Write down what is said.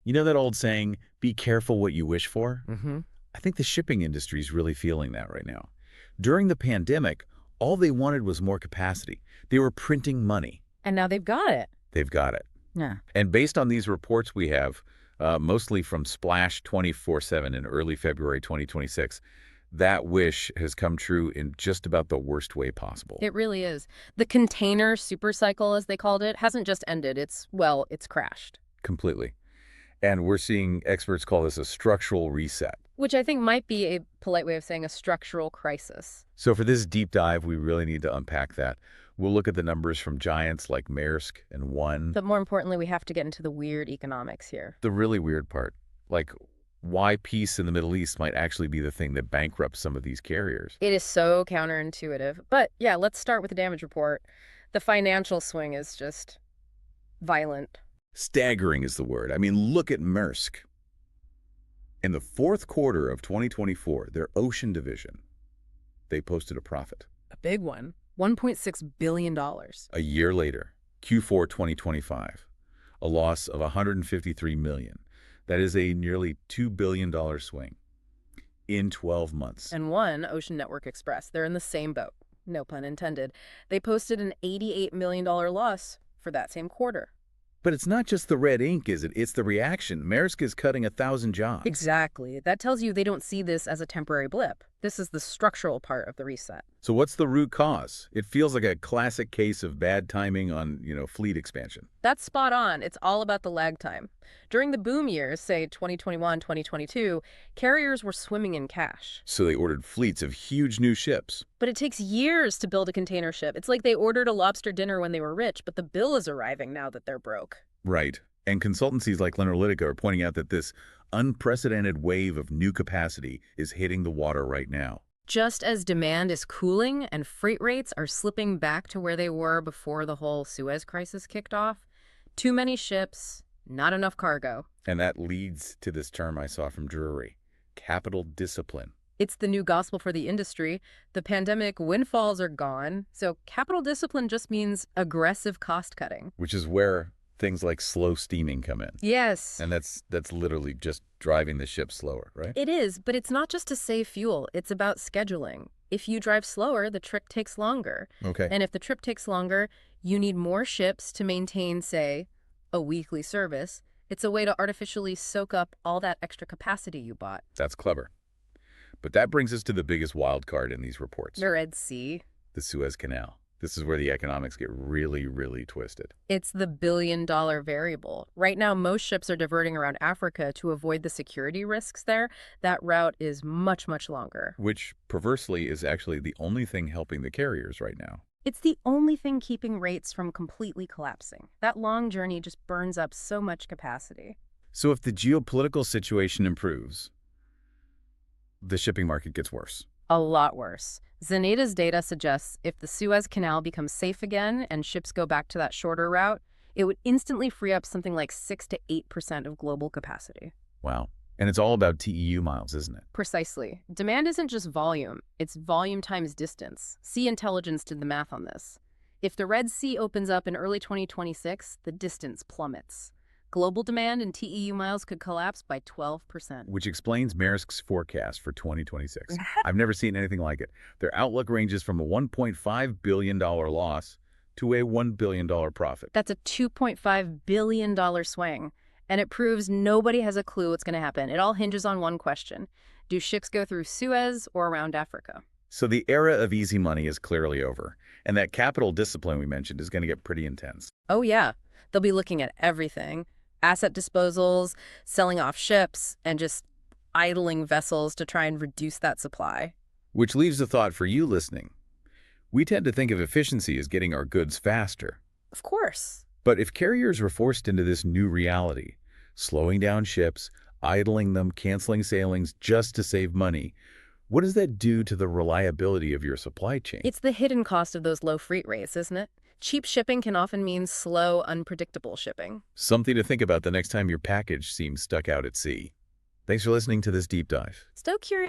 You know that old saying, be careful what you wish for? Mm-hmm. I think the shipping industry is really feeling that right now. During the pandemic, all they wanted was more capacity. They were printing money. And now they've got it. They've got it. Yeah. And based on these reports we have, mostly from Splash 24/7 in early February 2026, that wish has come true in just about the worst way possible. It really is. The container super cycle, as they called it, hasn't just ended. It's crashed. Completely. And we're seeing experts call this a structural reset. Which I think might be a polite way of saying a structural crisis. So for this deep dive, we really need to unpack that. We'll look at the numbers from giants like Maersk and One. But more importantly, we have to get into the weird economics here. The really weird part, like why peace in the Middle East might actually be the thing that bankrupts some of these carriers. It is so counterintuitive. But yeah, let's start with the damage report. The financial swing is just violent. Staggering is the word. I mean, look at Maersk. In the fourth quarter of 2024, their ocean division, they posted a profit. A big one. $1.6 billion. A year later, Q4 2025, a loss of $153 million. That is a nearly $2 billion swing in 12 months. And One, Ocean Network Express, they're in the same boat. No pun intended. They posted an $88 million loss for that same quarter. But it's not just the red ink, is it? It's the reaction. Maersk is cutting 1,000 jobs. Exactly. That tells you they don't see this as a temporary blip. This is the structural part of the reset. So what's the root cause? It feels like a classic case of bad timing on, fleet expansion. That's spot on. It's all about the lag time. During the boom years, say 2021, 2022, carriers were swimming in cash. So they ordered fleets of huge new ships. But it takes years to build a container ship. It's like they ordered a lobster dinner when they were rich, but the bill is arriving now that they're broke. Right. And consultancies like Lennerlytica are pointing out that this unprecedented wave of new capacity is hitting the water right now. Just as demand is cooling and freight rates are slipping back to where they were before the whole Suez crisis kicked off, too many ships, not enough cargo. And that leads to this term I saw from Drury, capital discipline. It's the new gospel for the industry. The pandemic windfalls are gone, so capital discipline just means aggressive cost cutting. Which is where things like slow steaming come in. Yes. And that's literally just driving the ship slower, right? It is, but it's not just to save fuel. It's about scheduling. If you drive slower, the trip takes longer. Okay. And if the trip takes longer, you need more ships to maintain, say, a weekly service. It's a way to artificially soak up all that extra capacity you bought. That's clever. But that brings us to the biggest wild card in these reports. The Red Sea. The Suez Canal. This is where the economics get really, really twisted. It's the billion-dollar variable. Right now, most ships are diverting around Africa to avoid the security risks there. That route is much, much longer. Which, perversely, is actually the only thing helping the carriers right now. It's the only thing keeping rates from completely collapsing. That long journey just burns up so much capacity. So if the geopolitical situation improves, the shipping market gets worse. A lot worse. Zenita's data suggests if the Suez Canal becomes safe again and ships go back to that shorter route, it would instantly free up something like 6 to 8% of global capacity. Wow. And it's all about TEU miles, isn't it? Precisely. Demand isn't just volume, it's volume times distance. Sea Intelligence did the math on this. If the Red Sea opens up in early 2026, the distance plummets. Global demand in TEU miles could collapse by 12%. Which explains Maersk's forecast for 2026. I've never seen anything like it. Their outlook ranges from a $1.5 billion loss to a $1 billion profit. That's a $2.5 billion swing. And it proves nobody has a clue what's going to happen. It all hinges on one question. Do ships go through Suez or around Africa? So the era of easy money is clearly over. And that capital discipline we mentioned is going to get pretty intense. Oh, yeah. They'll be looking at everything. Asset disposals, selling off ships, and just idling vessels to try and reduce that supply. Which leaves a thought for you listening. We tend to think of efficiency as getting our goods faster. Of course. But if carriers were forced into this new reality, slowing down ships, idling them, canceling sailings just to save money, what does that do to the reliability of your supply chain? It's the hidden cost of those low freight rates, isn't it? Cheap shipping can often mean slow, unpredictable shipping. Something to think about the next time your package seems stuck out at sea. Thanks for listening to this deep dive. So curious.